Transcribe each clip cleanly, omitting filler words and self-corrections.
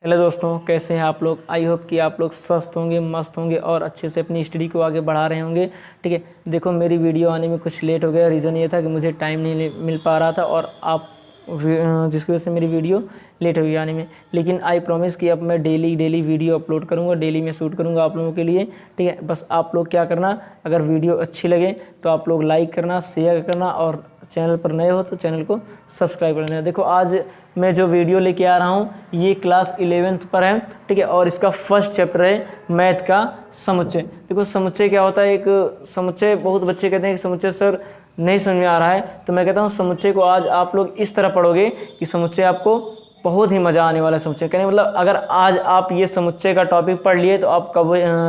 Hello दोस्तों, कैसे हैं आप लोग। आई होप कि आप लोग स्वस्थ होंगे, मस्त होंगे और अच्छे से अपनी स्टडी को आगे बढ़ा रहे होंगे। ठीक है, देखो मेरी वीडियो आने में कुछ लेट हो गया। रीज़न ये था कि मुझे टाइम नहीं मिल पा रहा था और आप जिसकी वजह से मेरी वीडियो लेट हो गई आने में। लेकिन आई प्रॉमिस कि अब मैं डेली वीडियो अपलोड करूँगा, डेली मैं शूट करूँगा आप लोगों के लिए। ठीक है, बस आप लोग क्या करना, अगर वीडियो अच्छी लगे तो आप लोग लाइक करना, शेयर करना और चैनल पर नए हो तो चैनल को सब्सक्राइब करना। देखो आज मैं जो वीडियो लेके आ रहा हूँ ये क्लास 11th पर है। ठीक है, और इसका फर्स्ट चैप्टर है मैथ का समुच्चय। देखो समुच्चय क्या होता है, एक समुच्चय बहुत बच्चे कहते हैं कि समुच्चय सर नहीं समझ में आ रहा है, तो मैं कहता हूँ समुच्चय को आज आप लोग इस तरह पढ़ोगे कि समुच्चय आपको बहुत ही मज़ा आने वाला है। समुच्चय कहने मतलब अगर आज आप ये समुच्चय का टॉपिक पढ़ लिए तो आप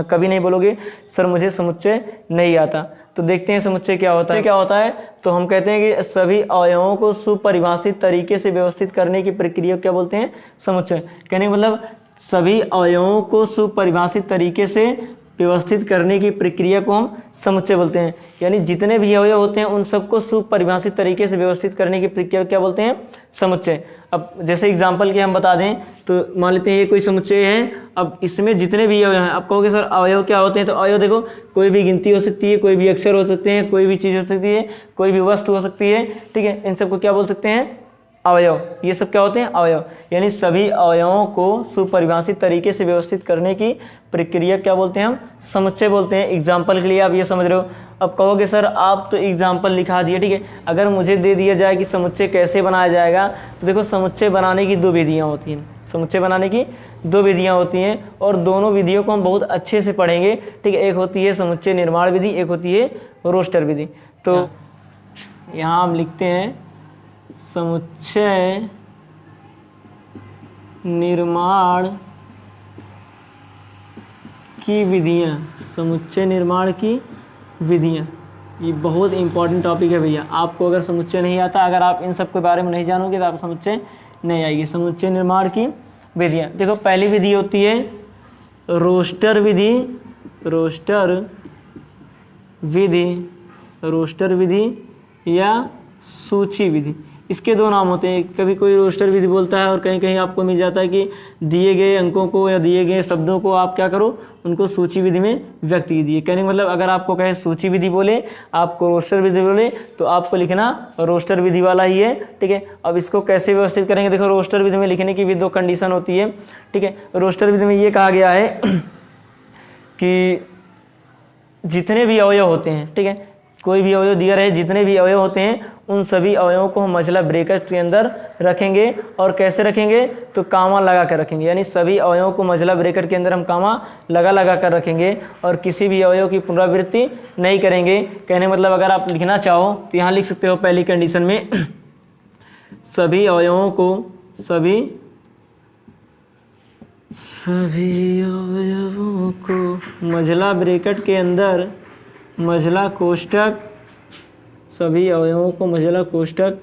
कभी नहीं बोलोगे सर मुझे समुच्चय नहीं आता। तो देखते हैं समुच्चय क्या होता है। तो हम कहते हैं कि सभी अवयवों को सुपरिभाषित तरीके से व्यवस्थित करने की प्रक्रिया क्या बोलते हैं, समुच्चय। कहने मतलब सभी अवयवों को सुपरिभाषित तरीके से व्यवस्थित करने की प्रक्रिया को हम समुच्चय बोलते हैं। यानी जितने भी अवयव होते हैं उन सबको सुपरिभाषित तरीके से व्यवस्थित करने की प्रक्रिया क्या बोलते हैं, समुच्चय। अब जैसे एग्जांपल के हम बता दें तो मान लेते हैं ये कोई समुच्चय है। अब इसमें जितने भी अवयव हैं, आप कहोगे सर अवयव क्या होते हैं, तो अवयव देखो कोई भी गिनती हो सकती है, कोई भी अक्षर हो सकते हैं, कोई भी चीज़ हो सकती है, कोई भी वस्तु हो सकती है। ठीक है, इन सबको क्या बोल सकते हैं, अवयव। ये सब क्या होते हैं, अवयव। यानी सभी अवयवों को सुपरिभाषित तरीके से व्यवस्थित करने की प्रक्रिया क्या बोलते हैं, हम समुच्चय बोलते हैं। एग्जाम्पल के लिए आप ये समझ रहे हो। अब कहोगे सर आप तो एग्जाम्पल लिखा दिए। ठीक है, अगर मुझे दे दिया जाए कि समुच्चय कैसे बनाया जाएगा, तो देखो समुच्चय बनाने की दो विधियाँ होती हैं। समुच्चय बनाने की दो विधियाँ होती हैं और दोनों विधियों को हम बहुत अच्छे से पढ़ेंगे। ठीक है, एक होती है समुच्चय निर्माण विधि, एक होती है रोस्टर विधि। तो यहाँ हम लिखते हैं समुच्चय निर्माण की विधियाँ। समुच्चय निर्माण की विधियाँ ये बहुत इंपॉर्टेंट टॉपिक है भैया। आपको अगर समुच्चय नहीं आता, अगर आप इन सब के बारे में नहीं जानोगे तो आप समुच्चय नहीं आएगी। समुच्चय निर्माण की विधियाँ देखो, पहली विधि होती है रोस्टर विधि। रोस्टर विधि या सूची विधि, इसके दो नाम होते हैं। कभी कोई रोस्टर विधि बोलता है और कहीं कहीं आपको मिल जाता है कि दिए गए अंकों को या दिए गए शब्दों को आप क्या करो, उनको सूची विधि में व्यक्त कीजिए। कहने का मतलब अगर आपको कहे सूची विधि बोले, आपको रोस्टर विधि बोले, तो आपको लिखना रोस्टर विधि वाला ही है। ठीक है, अब इसको कैसे व्यवस्थित करेंगे, देखो रोस्टर विधि में लिखने की भी दो कंडीशन होती है। ठीक है, रोस्टर विधि में ये कहा गया है कि जितने भी अवयव होते हैं, ठीक है, कोई भी अवयव दिया रहे, जितने भी अवयव होते हैं उन सभी अवयवों को हम मझला ब्रैकेट के अंदर रखेंगे। और कैसे रखेंगे, तो कामा लगा कर रखेंगे। यानी सभी अवयवों को मझला ब्रैकेट के अंदर हम कामा लगा कर रखेंगे और किसी भी अवयव की पुनरावृत्ति नहीं करेंगे। कहने मतलब अगर आप लिखना चाहो तो यहाँ लिख सकते हो पहली कंडीशन में सभी अवयवों को मझला ब्रैकेट के अंदर, मझला कोष्ठक, सभी अवयवों को मझला कोष्ठक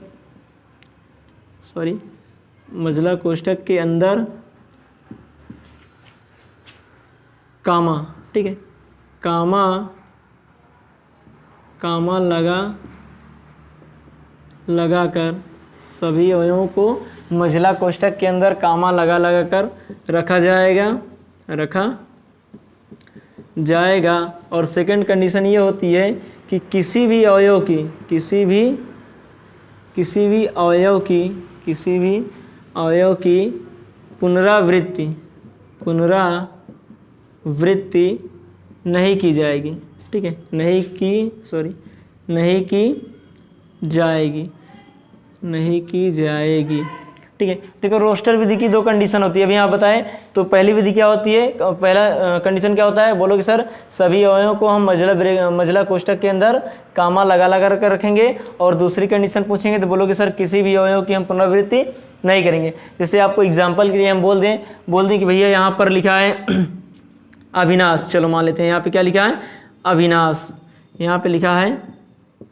के अंदर कामा, ठीक है, कामा लगा कर सभी अवयवों को मझला कोष्ठक के अंदर कामा लगा कर रखा जाएगा। और सेकंड कंडीशन ये होती है कि किसी भी अवयव की पुनरावृत्ति नहीं की जाएगी। ठीक है, नहीं की जाएगी। ठीक है, देखो रोस्टर विधि की दो कंडीशन होती है। अभी यहाँ बताएं तो पहली विधि क्या होती है, पहला कंडीशन क्या होता है, बोलोगे सर सभी अवयवों को हम मझला कोष्ठक के अंदर कामा लगा कर रखेंगे। और दूसरी कंडीशन पूछेंगे तो बोलोगे सर किसी भी अवयव की हम पुनरावृत्ति नहीं करेंगे। जैसे आपको एग्जाम्पल के लिए हम बोल दें कि भैया यहाँ पर लिखा है अविनाश। चलो मान लेते हैं यहाँ पे क्या लिखा है, अविनाश। यहाँ पे लिखा है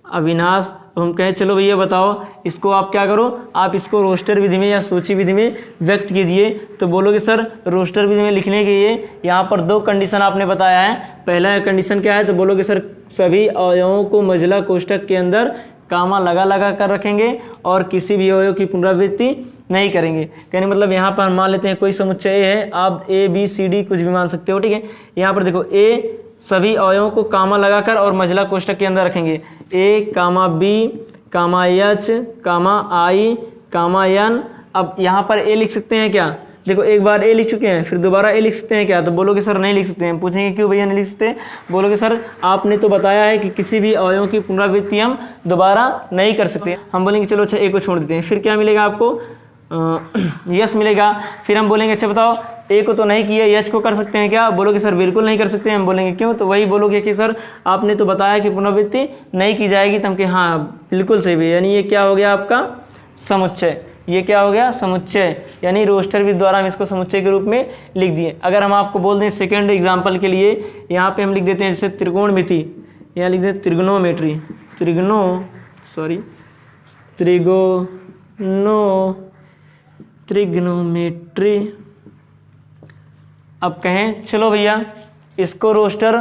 अविनाश। अब हम कहें चलो भैया बताओ इसको आप क्या करो, आप इसको रोस्टर विधि में या सूची विधि में व्यक्त कीजिए। तो बोलोगे सर रोस्टर विधि में लिखने के लिए यहाँ पर दो कंडीशन आपने बताया है। पहला कंडीशन क्या है, तो बोलोगे सर सभी अवयवों को मझला कोष्ठक के अंदर कामा लगा लगा कर रखेंगे और किसी भी अवयव की पुनरावृत्ति नहीं करेंगे। कहने मतलब यहाँ पर हम मान लेते हैं कोई समुच्चय ए है, आप ए बी सी डी कुछ भी मान सकते हो, ठीक है। यहाँ पर देखो ए सभी अवयवों को कामा लगाकर और मझला कोष्ठक के अंदर रखेंगे, ए कामा बी कामा एच कामा आई कामा एन। अब यहाँ पर ए लिख सकते हैं क्या? देखो एक बार ए लिख चुके हैं, फिर दोबारा ए लिख सकते हैं क्या? तो बोलोगे सर नहीं लिख सकते हैं। पूछेंगे क्यों भैया नहीं लिख सकते? बोलोगे सर आपने तो बताया है कि किसी भी अवयव की पुनरावृत्ति हम दोबारा नहीं कर सकते। हम बोलेंगे चलो अच्छा ए को छोड़ देते हैं, फिर क्या मिलेगा आपको? यस मिलेगा। फिर हम बोलेंगे अच्छा बताओ ए को तो नहीं किया, एच को कर सकते हैं क्या? बोलोगे सर बिल्कुल नहीं कर सकते हैं। हम बोलेंगे क्यों? तो वही बोलोगे कि सर आपने तो बताया कि पुनरावृत्ति नहीं की जाएगी। तो हम कि हाँ बिल्कुल सही है, यानी ये क्या हो गया आपका? समुच्चय। ये क्या हो गया? समुच्चय। यानी रोस्टर विधि द्वारा हम इसको समुच्चय के रूप में लिख दिए। अगर हम आपको बोल दें सेकेंड एग्जाम्पल के लिए, यहाँ पे हम लिख देते हैं जैसे त्रिकोणमिति, यहाँ लिख देते हैं त्रिग्नोमेट्री, त्रिग्नोमेट्री। अब कहें चलो भैया इसको रोस्टर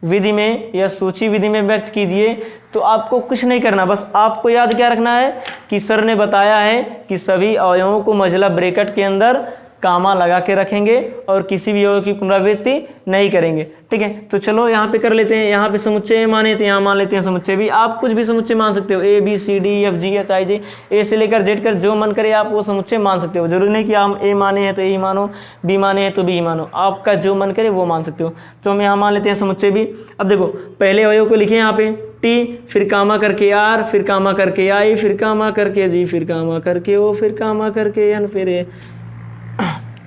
विधि में या सूची विधि में व्यक्त कीजिए, तो आपको कुछ नहीं करना, बस आपको याद क्या रखना है कि सर ने बताया है कि सभी अवयवों को मझला ब्रैकेट के अंदर कामा लगा के रखेंगे और किसी भी अवयव की पुनरावृत्ति नहीं करेंगे, ठीक है। तो चलो यहाँ पे कर लेते हैं, यहाँ पे समुच्चय माने तो यहाँ मान लेते हैं समुच्चय भी। आप कुछ भी समुच्चय मान सकते हो, A B C D F G H I J, A से लेकर जेड कर जो मन करे आप वो समुच्चय मान सकते हो। जरूरी नहीं कि आप ए माने हैं तो ए ही मानो, बी माने हैं तो बी ही मानो, आपका जो मन करे वो मान सकते हो। तो हम यहाँ मान लेते हैं समुच्चय भी। अब देखो पहले अवयव को लिखे यहाँ पे टी, फिर कामा करके आर, फिर कामा करके आई, फिर कामा करके जी, फिर कामा करके ओ, फिर कामा करके एन, फिर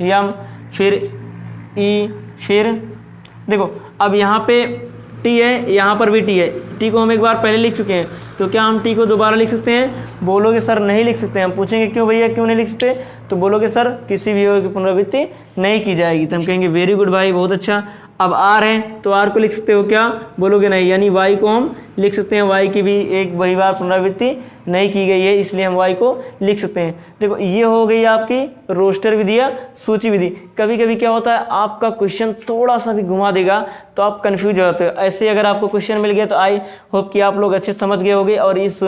यम, फिर ई, फिर देखो अब यहाँ पे टी है, यहाँ पर भी टी है। टी को हम एक बार पहले लिख चुके हैं, तो क्या हम टी को दोबारा लिख सकते हैं? बोलोगे सर नहीं लिख सकते। हम पूछेंगे क्यों भैया क्यों नहीं लिख सकते? तो बोलोगे सर किसी भी अवयव की पुनरावृत्ति नहीं की जाएगी। तो हम कहेंगे वेरी गुड भाई, बहुत अच्छा। अब आर है तो आर को लिख सकते हो क्या? बोलोगे नहीं, यानी वाई को हम लिख सकते हैं। वाई की भी एक वही बार पुनरावृत्ति नहीं की गई है, इसलिए हम वाई को लिख सकते हैं। देखो ये हो गई आपकी रोस्टर विधि या सूची विधि। कभी कभी क्या होता है आपका क्वेश्चन थोड़ा सा भी घुमा देगा तो आप कंफ्यूज हो जाते हो। ऐसे अगर आपको क्वेश्चन मिल गया तो आई होप कि आप लोग अच्छे से समझ गए होंगे और इस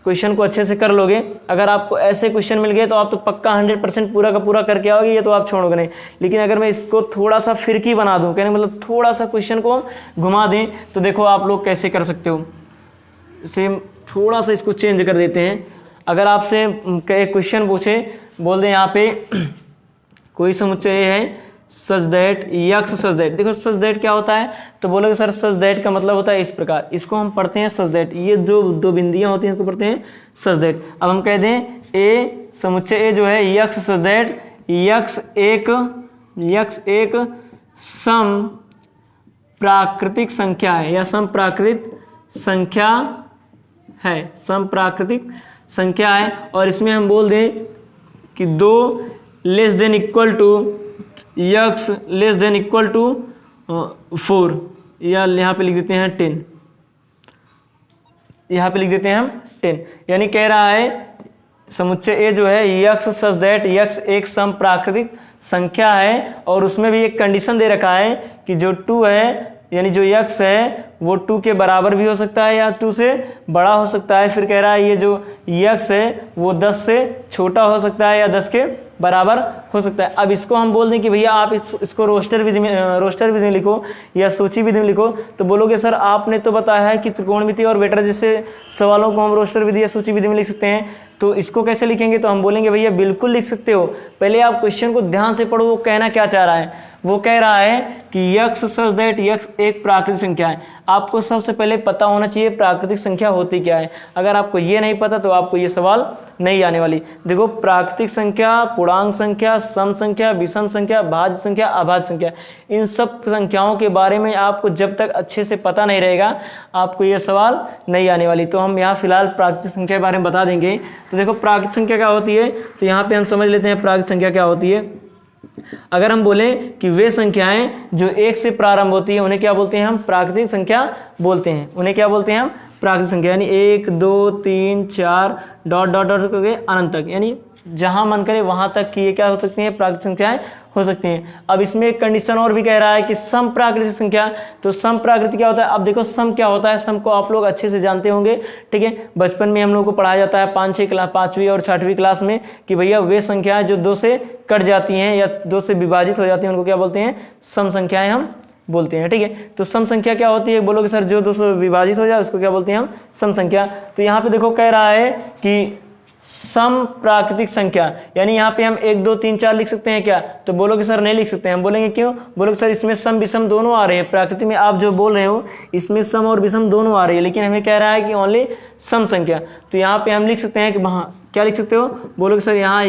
क्वेश्चन को अच्छे से कर लोगे। अगर आपको ऐसे क्वेश्चन मिल गए तो आप तो पक्का 100% पूरा का पूरा करके आओगे, ये तो आप छोड़ोगे नहीं। लेकिन अगर मैं इसको थोड़ा सा फिरकी बना दूं, कहने मतलब थोड़ा सा क्वेश्चन को घुमा दें, तो देखो आप लोग कैसे कर सकते हो। सेम थोड़ा सा इसको चेंज कर देते हैं। अगर आपसे एक क्वेश्चन पूछे, बोल दें यहाँ पे कोई समुच्चय है सच दैट यक्स सच दैट। देखो सच दैट क्या होता है? तो बोलोगे सर सच दैट का मतलब होता है इस प्रकार, इसको हम पढ़ते हैं सच दैट। ये जो दो बिंदियां होती हैं इसको पढ़ते हैं सच दैट। अब हम कह दें ए समुच्चय ए जो है यक्स सच दैट, यक्स एक सम प्राकृतिक संख्या है या सम प्राकृत संख्या है, सम प्राकृतिक संख्या है। और इसमें हम बोल दें कि 2 less than equal to x less than equal to 4, या यहाँ पे लिख देते हैं 10, यहाँ पे लिख देते हैं हम 10। यानी कह रहा है समुच्चय ए जो है यक्स सच दैट यक्स एक सम प्राकृतिक संख्या है, और उसमें भी एक कंडीशन दे रखा है कि जो 2 है यानी जो यक्स है वो 2 के बराबर भी हो सकता है या 2 से बड़ा हो सकता है। फिर कह रहा है ये जो यक्स है वो 10 से छोटा हो सकता है या 10 के बराबर हो सकता है। अब इसको हम बोल दें कि भैया आप इसको रोस्टर विधि में लिखो या सूची विधि में लिखो, तो बोलोगे सर आपने तो बताया है कि त्रिकोणमिति और वेक्टर जैसे सवालों को हम रोस्टर विधि या सूची विधि में लिख सकते हैं, तो इसको कैसे लिखेंगे? तो हम बोलेंगे भैया बिल्कुल लिख सकते हो। पहले आप क्वेश्चन को ध्यान से पढ़ो, वो कहना क्या चाह रहा है। वो कह रहा है कि यक्स सच दैट यक्स एक प्राकृतिक संख्या है। आपको सबसे पहले पता होना चाहिए प्राकृतिक संख्या होती क्या है। अगर आपको ये नहीं पता तो आपको ये सवाल नहीं आने वाली। देखो प्राकृतिक संख्या, पूर्णांक संख्या, सम संख्या, विषम संख्या, भाज्य संख्या, अभाज्य संख्या, इन सब संख्याओं के बारे में आपको जब तक अच्छे से पता नहीं रहेगा आपको ये सवाल नहीं आने वाली। तो हम यहाँ फिलहाल प्राकृतिक संख्या के बारे में बता देंगे। तो देखो प्राकृतिक संख्या क्या होती है, तो यहाँ पे हम समझ लेते हैं प्राकृतिक संख्या क्या होती है। अगर हम बोलें कि वे संख्याएं जो 1 से प्रारंभ होती है उन्हें क्या बोलते हैं? हम प्राकृतिक संख्या बोलते हैं। उन्हें क्या बोलते हैं? हम प्राकृतिक संख्या। यानी 1 2 3 4 डॉट डॉट डॉट करके अनंत तक, यानी जहां मन करे वहां तक की ये क्या हो सकती हैं, प्राकृतिक संख्याएं हो सकती हैं। अब इसमें एक कंडीशन और भी कह रहा है कि सम प्राकृतिक संख्या, तो सम प्राकृतिक क्या होता है? अब देखो सम क्या होता है, सम को आप लोग अच्छे से जानते होंगे, ठीक है। बचपन में हम लोग को पढ़ाया जाता है 5वीं और 6वीं क्लास में कि भैया वे संख्याएं जो 2 से कट जाती हैं या 2 से विभाजित हो जाती हैं उनको क्या बोलते हैं, सम संख्याएं हम बोलते हैं, ठीक है। तो सम संख्या क्या होती है, बोलोगे सर जो 2 से विभाजित हो जाए उसको क्या बोलते हैं हम, सम संख्या। तो यहाँ पे देखो कह रहा है कि सम प्राकृतिक संख्या, यानी यहाँ पे हम 1 2 3 4 लिख सकते हैं क्या? तो बोलोगे सर नहीं लिख सकते हैं। हम बोलेंगे क्यों? बोलोगे सर इसमें सम विषम दोनों आ रहे हैं, प्रकृति में आप जो बोल रहे हो इसमें सम और विषम दोनों आ रही है, लेकिन हमें कह रहा है कि ओनली सम संख्या। तो यहाँ पे हम लिख सकते हैं कि वहाँ क्या लिख सकते हो? बोलोगे सर यहाँ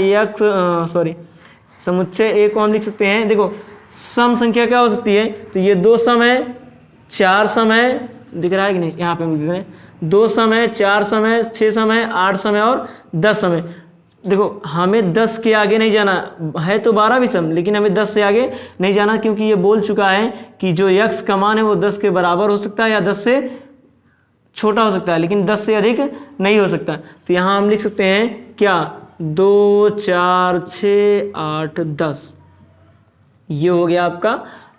समुच्चय ए को हम लिख सकते हैं। देखो सम संख्या क्या हो सकती है? तो ये 2 सम है, 4 सम है, दिख रहा है कि नहीं? यहाँ पे हम लिख देते हैं 2 सम है, 4 सम है, 6 सम है, 8 सम है और 10 सम है। देखो हमें 10 के आगे नहीं जाना है, तो 12 भी सम, लेकिन हमें 10 से आगे नहीं जाना, क्योंकि ये बोल चुका है कि जो यक्स का मान है वो 10 के बराबर हो सकता है या 10 से छोटा हो सकता है, लेकिन 10 से अधिक नहीं हो सकता। तो यहाँ हम लिख सकते हैं क्या, 2 4 6 8 10। ये हो गया आपका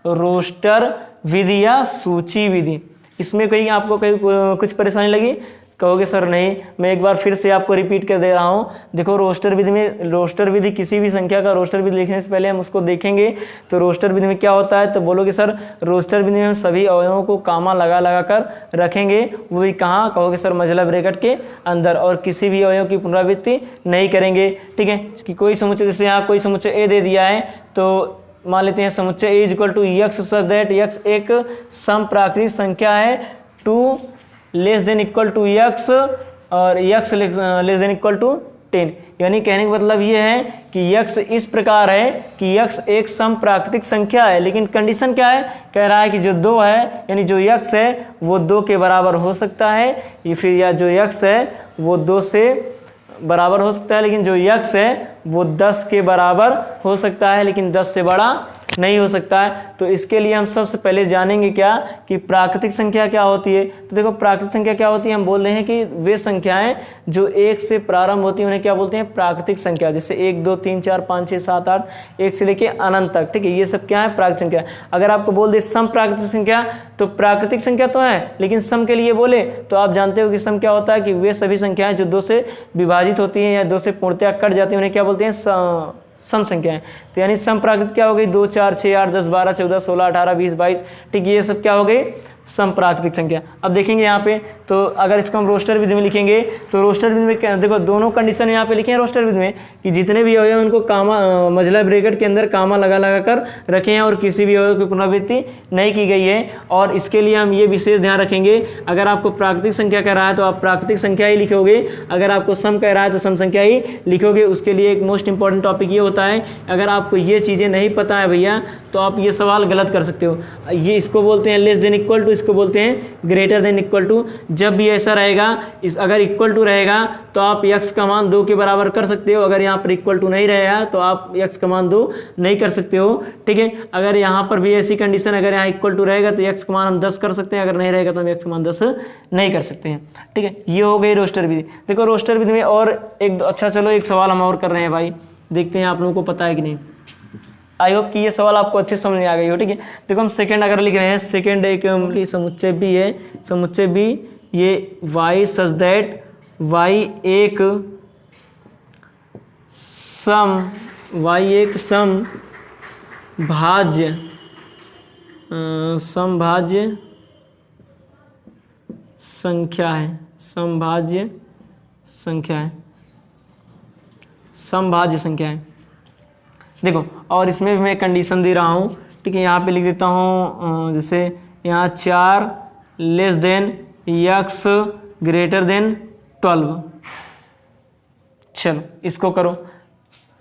रोस्टर विधि या सूची विधि। इसमें कहीं आपको कहीं कुछ परेशानी लगी? कहोगे सर नहीं। मैं एक बार फिर से आपको रिपीट कर दे रहा हूँ। देखो रोस्टर विधि में, रोस्टर विधि किसी भी संख्या का रोस्टर विधि लिखने से पहले हम उसको देखेंगे। तो रोस्टर विधि में क्या होता है? तो बोलोगे सर रोस्टर विधि में हम सभी अवयवों को कामा लगा कर रखेंगे, वो भी कहाँ? कहोगे सर मझला ब्रैकेट के अंदर, और किसी भी अवयव की पुनरावृत्ति नहीं करेंगे, ठीक है। कि कोई समुच्चय, जैसे यहाँ कोई समुच्चय ए दे दिया है, तो मान लेते हैं समुच्चय A equal to x such that x एक सम प्राकृतिक संख्या है 2 less than equal to x और x less than equal to 10। यानी कहने का मतलब ये है कि यक्स इस प्रकार है कि यक्स एक सम प्राकृतिक संख्या है, लेकिन कंडीशन क्या है? कह रहा है कि जो 2 है, यानी जो यक्स है वो 2 के बराबर हो सकता है, या फिर या जो यक्स है वो 2 से बराबर हो सकता है, लेकिन जो यक्स है वो 10 के बराबर हो सकता है, लेकिन 10 से बड़ा नहीं हो सकता है। तो इसके लिए हम सबसे पहले जानेंगे क्या, कि प्राकृतिक संख्या क्या होती है। तो देखो प्राकृतिक संख्या क्या होती है, हम बोल रहे हैं कि वे संख्याएं जो 1 से प्रारंभ होती हैं उन्हें क्या बोलते हैं? प्राकृतिक संख्या। जैसे 1 2 3 4 5 6 7 8 1 से लेके अनंत तक, ठीक है। ये सब क्या है? प्राकृतिक संख्या। अगर आपको बोल दे सम प्राकृतिक संख्या, तो प्राकृतिक संख्या तो है, लेकिन सम के लिए बोले तो आप जानते हो कि सम क्या होता है, कि वे सभी संख्याएं जो 2 से विभाजित होती हैं या 2 से पूर्णतया कट जाती हैं उन्हें क्या बोलते हैं? सम संख्याएं। तो यानी सम प्राकृतिक क्या हो गई? 2 4 6 8 10 12 14 16 18 20 22, ठीक। ये सब क्या हो गई? सम प्राकृतिक संख्या। अब देखेंगे यहाँ पे, तो अगर इसको हम रोस्टर विधि में लिखेंगे, तो रोस्टर विधि में देखो दोनों कंडीशन यहाँ पे लिखे हैं रोस्टर विधि में, कि जितने भी अवयव उनको कामा मझला ब्रैकेट के अंदर कामा लगा कर रखे हैं और किसी भी अवयव की पुनरावृत्ति नहीं की गई है। और इसके लिए हम ये विशेष ध्यान रखेंगे, अगर आपको प्राकृतिक संख्या कह रहा है तो आप प्राकृतिक संख्या ही लिखोगे, अगर आपको सम कह रहा है तो सम संख्या ही लिखोगे। उसके लिए एक मोस्ट इंपॉर्टेंट टॉपिक ये होता है, अगर आपको ये चीज़ें नहीं पता है भैया, तो आप ये सवाल गलत कर सकते हो। ये इसको बोलते हैं लेस देन इक्वल टू, इसको बोलते हैं ग्रेटर देन इक्वल टू। जब भी ऐसा रहेगा, इस अगर इक्वल टू रहेगा तो आप x का मान 2 के बराबर कर सकते हो, अगर यहाँ पर इक्वल टू नहीं रहेगा तो आप x का मान 2 नहीं कर सकते हो, ठीक है। अगर यहाँ पर भी ऐसी कंडीशन, अगर यहाँ इक्वल टू रहेगा तो x का मान हम 10 कर सकते हैं, अगर नहीं रहेगा तो हम x का मान 10 नहीं कर सकते हैं, ठीक है। ये हो गई रोस्टर विधि। देखो रोस्टर विधि में और एक, अच्छा चलो एक सवाल हम और कर रहे हैं भाई, देखते हैं आप लोगों को पता है कि नहीं। आई होप कि ये सवाल आपको अच्छे समझ में आ गई हो, ठीक है। देखो हम सेकंड अगर लिख रहे हैं, सेकंड एक समुच्चय बी है, समुच्चय बी ये y सच दैट y एक सम भाज्य संख्या है, समभाज्य संख्या है। देखो और इसमें भी मैं कंडीशन दे रहा हूँ, ठीक है। यहाँ पे लिख देता हूँ, जैसे यहाँ 4 less than x greater than 12। चलो इसको करो,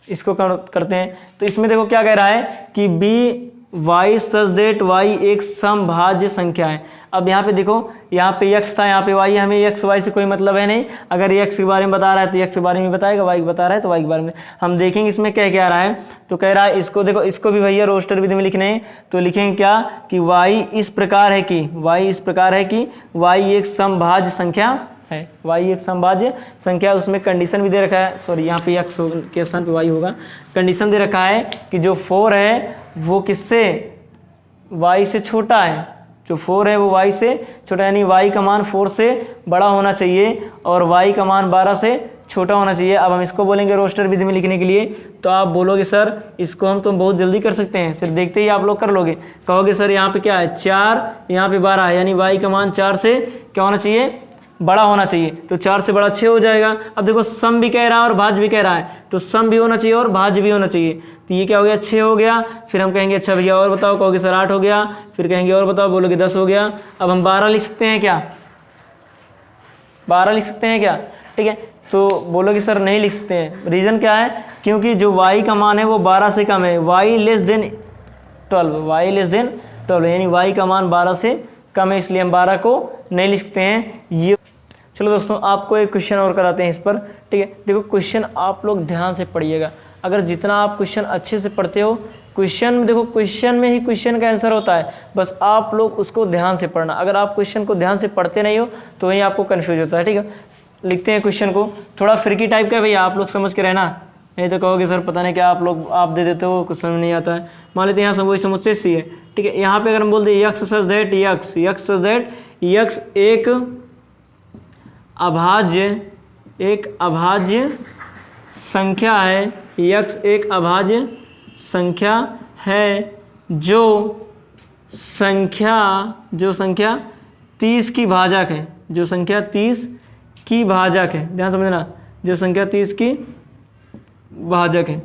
इसको करते हैं। तो इसमें देखो क्या कह रहा है कि be y such that y एक समभाज्य संख्या है। अब यहाँ पे देखो, यहाँ पे x था, यहाँ पे y, हमें x y से कोई मतलब है नहीं। अगर x के बारे में बता रहा है तो x के बारे में बताएगा, y बता रहा है तो y के बारे में। हम देखेंगे इसमें क्या क्या आ रहा है। तो कह रहा है इसको देखो, इसको भी भैया रोस्टर विधि में लिखने हैं, तो लिखेंगे क्या कि y इस प्रकार है कि y एक समभाज्य संख्या है। y एक समभाज्य संख्या, उसमें कंडीशन भी दे रखा है, सॉरी यहाँ पे x के स्थान पे y होगा, कंडीशन दे रखा है कि जो 4 है वो किससे, y से छोटा है, जो 4 है वो y से छोटा, यानी y का मान 4 से बड़ा होना चाहिए और y का मान 12 से छोटा होना चाहिए। अब हम इसको बोलेंगे रोस्टर विधि में लिखने के लिए, तो आप बोलोगे सर इसको हम तो बहुत जल्दी कर सकते हैं, सिर्फ देखते ही आप लोग कर लोगे। कहोगे सर यहाँ पे क्या है 4, यहाँ पे 12 है, यानी y का मान 4 से क्या होना चाहिए, बड़ा होना चाहिए, तो 4 से बड़ा 6 हो जाएगा। अब देखो सम भी कह रहा है और भाज्य भी कह रहा है, तो सम भी होना चाहिए और भाज्य भी होना चाहिए, तो ये क्या हो गया 6 हो गया। फिर हम कहेंगे अच्छा भैया और बताओ, कहोगे सर 8 हो गया, फिर कहेंगे और बताओ, बोलोगे 10 हो गया। अब हम 12 लिख सकते हैं क्या, 12 लिख सकते हैं क्या, ठीक है, तो बोलोगे सर नहीं लिख सकते हैं, रीज़न क्या है, क्योंकि जो y का मान है वो 12 से कम है, y less than 12, y less than 12, यानी y का मान 12 से कम है, इसलिए हम 12 को नहीं लिख सकते हैं। ये चलो दोस्तों आपको एक क्वेश्चन और कराते हैं इस पर, ठीक है। देखो क्वेश्चन आप लोग ध्यान से पढ़िएगा, अगर जितना आप क्वेश्चन अच्छे से पढ़ते हो, क्वेश्चन देखो क्वेश्चन में ही क्वेश्चन का आंसर होता है, बस आप लोग उसको ध्यान से पढ़ना। अगर आप क्वेश्चन को ध्यान से पढ़ते नहीं हो तो वहीं आपको कन्फ्यूज होता है, ठीक है। लिखते हैं क्वेश्चन को, थोड़ा फ्रिकी टाइप का भैया, आप लोग समझ के रहना, नहीं तो कहोगे सर पता नहीं क्या आप दे देते हो, कुछ समझ नहीं आता है। मान लेते हैं यहाँ वही समुच्चय सी है, ठीक है। यहाँ पे अगर हम बोलते हैं यक्स सच दैट यक्स एक अभाज्य संख्या है, यक्स एक अभाज्य संख्या है जो संख्या 30 की भाजक है, जो संख्या 30 की भाजक है, ध्यान समझना, जो संख्या 30 की भाजक है।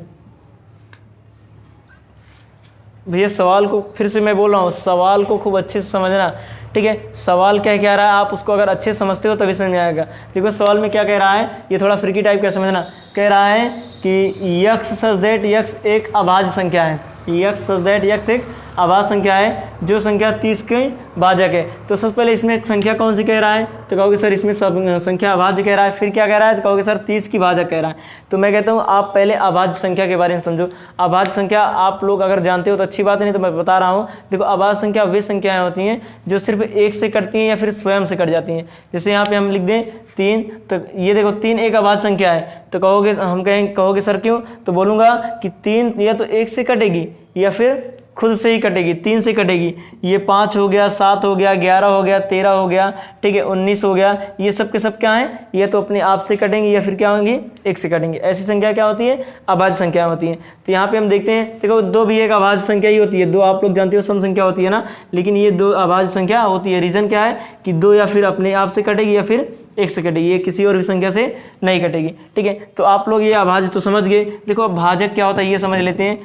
भैया सवाल को फिर से मैं बोल रहा हूँ, सवाल को खूब अच्छे से समझना, ठीक है। सवाल क्या कह रहा है आप उसको अगर अच्छे से समझते हो तभी समझ में आएगा। देखो सवाल में क्या कह रहा है, ये थोड़ा फ्रिकी टाइप का समझना, कह रहा है कि यक्स सच दैट यक्स एक अभाज्य संख्या है, यक्स सच दैट यक्स एक अभाज्य संख्या है जो संख्या 30 की भाजक है। तो सबसे पहले इसमें एक संख्या कौन सी कह रहा है, तो कहोगे सर इसमें सब संख्या अभाज्य कह रहा है, फिर क्या कह रहा है, तो कहोगे सर 30 की भाजक कह रहा है। तो मैं कहता हूँ आप पहले अभाज्य संख्या के बारे में समझो। अभाज्य संख्या आप लोग अगर जानते हो तो अच्छी बात है, नहीं तो मैं बता रहा हूँ। देखो अभाज्य संख्या वे संख्याएं होती हैं जो सिर्फ 1 से कटती हैं या फिर स्वयं से कट जाती हैं। जैसे यहाँ पे हम लिख दें 3, तो ये देखो 3 एक अभाज्य संख्या है, तो कहोगे सर क्यों, तो बोलूँगा कि 3 या तो 1 से कटेगी या फिर खुद से ही कटेगी, 3 से कटेगी। ये 5 हो गया, 7 हो गया, 11 हो गया, 13 हो गया, ठीक है, 19 हो गया, ये सब के सब क्या हैं, ये तो अपने आप से कटेंगी या फिर क्या होंगी 1 से कटेंगी। ऐसी संख्या क्या होती है, अभाज्य संख्या होती है। तो यहाँ पे हम देखते हैं, देखो 2 भी एक अभाज्य संख्या ही होती है, 2 आप लोग जानते हो सम संख्या होती है ना, लेकिन ये 2 अभाज्य संख्या होती है। रीज़न क्या है कि 2 या फिर अपने आप से कटेगी या फिर 1 से कटेगी, ये किसी और भी संख्या से नहीं कटेगी, ठीक है। तो आप लोग ये अभाज्य तो समझ गए। देखो अब भाजक क्या होता है ये समझ लेते हैं।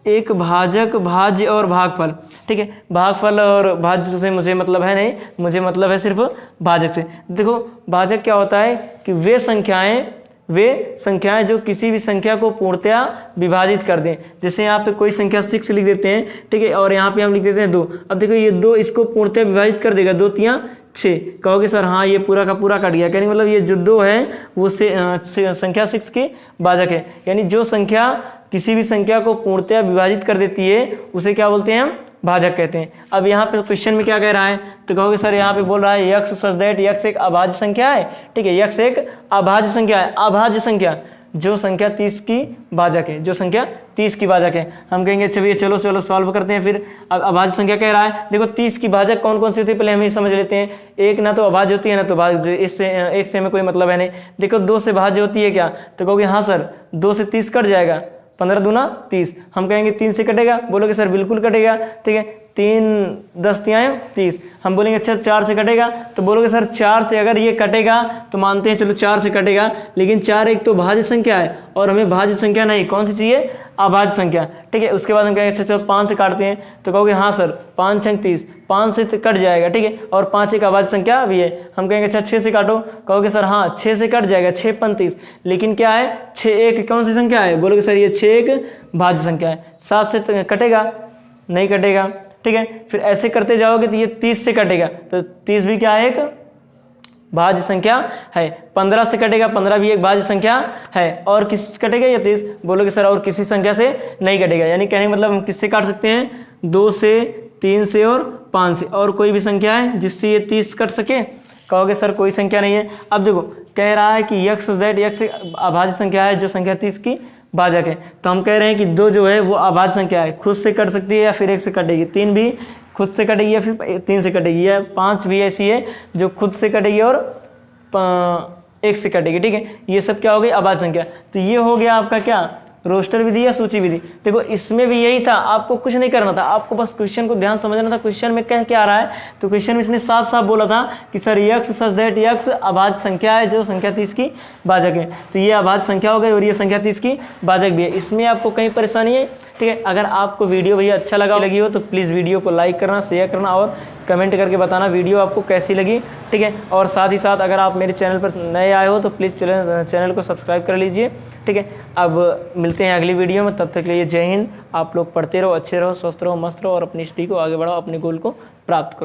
एक भाजक, भाज्य और भागफल, ठीक है। भागफल और भाज्य से मुझे मतलब है नहीं, मुझे मतलब है सिर्फ भाजक से। देखो भाजक क्या होता है कि वे संख्याएं जो किसी भी संख्या को पूर्णतया विभाजित कर दें। जैसे यहाँ पे कोई संख्या 6 लिख देते हैं, ठीक है, और यहाँ पे हम लिख देते हैं 2। अब देखो ये 2 इसको पूर्णतया विभाजित कर देगा, 2 3 6। कहोगे सर हाँ ये पूरा का पूरा कट गया, कहने मतलब ये जो 2 है वो संख्या 6 की भाजक है। यानी जो संख्या किसी भी संख्या को पूर्णतया विभाजित कर देती है उसे क्या बोलते हैं हम, भाजक कहते हैं। अब यहाँ पे क्वेश्चन में क्या कह रहा है, तो कहोगे सर यहाँ पे बोल रहा है यक्स सच दैट यक्स एक अभाज्य संख्या है, ठीक है, यक्स एक अभाज्य संख्या है। अभाज्य संख्या जो संख्या 30 की भाजक है, जो संख्या 30 की भाजक है। हम कहेंगे चलिए चलो सॉल्व करते हैं। फिर अभाज्य संख्या कह रहा है, देखो 30 की भाजक कौन कौन सी होती है पहले हम ये समझ लेते हैं। एक ना तो अभाज्य होती है ना तो भाज्य, इससे एक से हमें कोई मतलब है नहीं। देखो 2 से भाज्य होती है क्या, तो कहोगे हाँ सर 2 से 30 कट जाएगा, 15 दूना 30। हम कहेंगे 3 से कटेगा, बोलोगे सर बिल्कुल कटेगा, ठीक है, 3 10 तिहाई 30। हम बोलेंगे अच्छा 4 से कटेगा, तो बोलोगे सर 4 से अगर ये कटेगा तो मानते हैं चलो 4 से कटेगा, लेकिन 4 एक तो भाज्य संख्या है और हमें भाज्य संख्या नहीं, कौन सी चाहिए, अभाज्य संख्या, ठीक है। उसके बाद हम कहेंगे अच्छा चलो 5 से काटते हैं, तो कहोगे हाँ सर 5 6 30, 5 से कट जाएगा, ठीक है, और 5 एक अभाज्य संख्या भी है। हम कहेंगे अच्छा 6 से काटो, कहोगे सर हाँ 6 से कट जाएगा, 6 5 30, लेकिन क्या है 6 एक कौन सी संख्या है, बोलोगे सर ये 6 एक भाज्य संख्या है। 7 से कटेगा, नहीं कटेगा, ठीक है। फिर ऐसे करते जाओगे तो ये 30 से कटेगा, तो 30 भी क्या है, एक भाज्य संख्या है। 15 से कटेगा, 15 भी एक भाज्य संख्या है। और किस से कटेगा ये 30, बोलोगे सर और किसी संख्या से नहीं कटेगा। यानी कहने का मतलब हम किससे काट सकते हैं, 2 से, 3 से और 5 से, और कोई भी संख्या है जिससे ये 30 कट सके। कहोगे सर कोई संख्या नहीं है। अब देखो कह रहा है कि यक्स दैट यक्स अभाज्य संख्या है जो संख्या 30 की भाजक है। तो हम कह रहे हैं कि 2 जो है वो अभाज्य संख्या है, खुद से कट सकती है या फिर 1 से कटेगी। 3 भी खुद से कटेगी या फिर 3 से कटेगी, या 5 भी ऐसी है जो खुद से कटेगी और 1 से कटेगी, ठीक है। ये सब क्या हो गई अभाज्य संख्या। तो ये हो गया आपका क्या रोस्टर विधि या सूची विधि। देखो इसमें भी यही था, आपको कुछ नहीं करना था, आपको बस क्वेश्चन को ध्यान समझना था। क्वेश्चन में कह क्या रहा है, तो क्वेश्चन में इसने साफ साफ बोला था कि sir x such that x अभाज्य संख्या है जो संख्या 30 की भाजक है। तो ये अभाज्य संख्या हो गई और ये संख्या 30 की भाजक भी है। इसमें आपको कहीं परेशानी है, ठीक है। अगर आपको वीडियो भैया अच्छा लगी हो तो प्लीज़ वीडियो को लाइक करना, शेयर करना और कमेंट करके बताना वीडियो आपको कैसी लगी, ठीक है। और साथ ही साथ अगर आप मेरे चैनल पर नए आए हो तो प्लीज़ चैनल को सब्सक्राइब कर लीजिए, ठीक है। अब मिलते हैं अगली वीडियो में, तब तक के लिए जय हिंद। आप लोग पढ़ते रहो, अच्छे रहो, स्वस्थ रहो, मस्त रहो और अपनी स्टडी को आगे बढ़ाओ, अपने गोल को प्राप्त करो।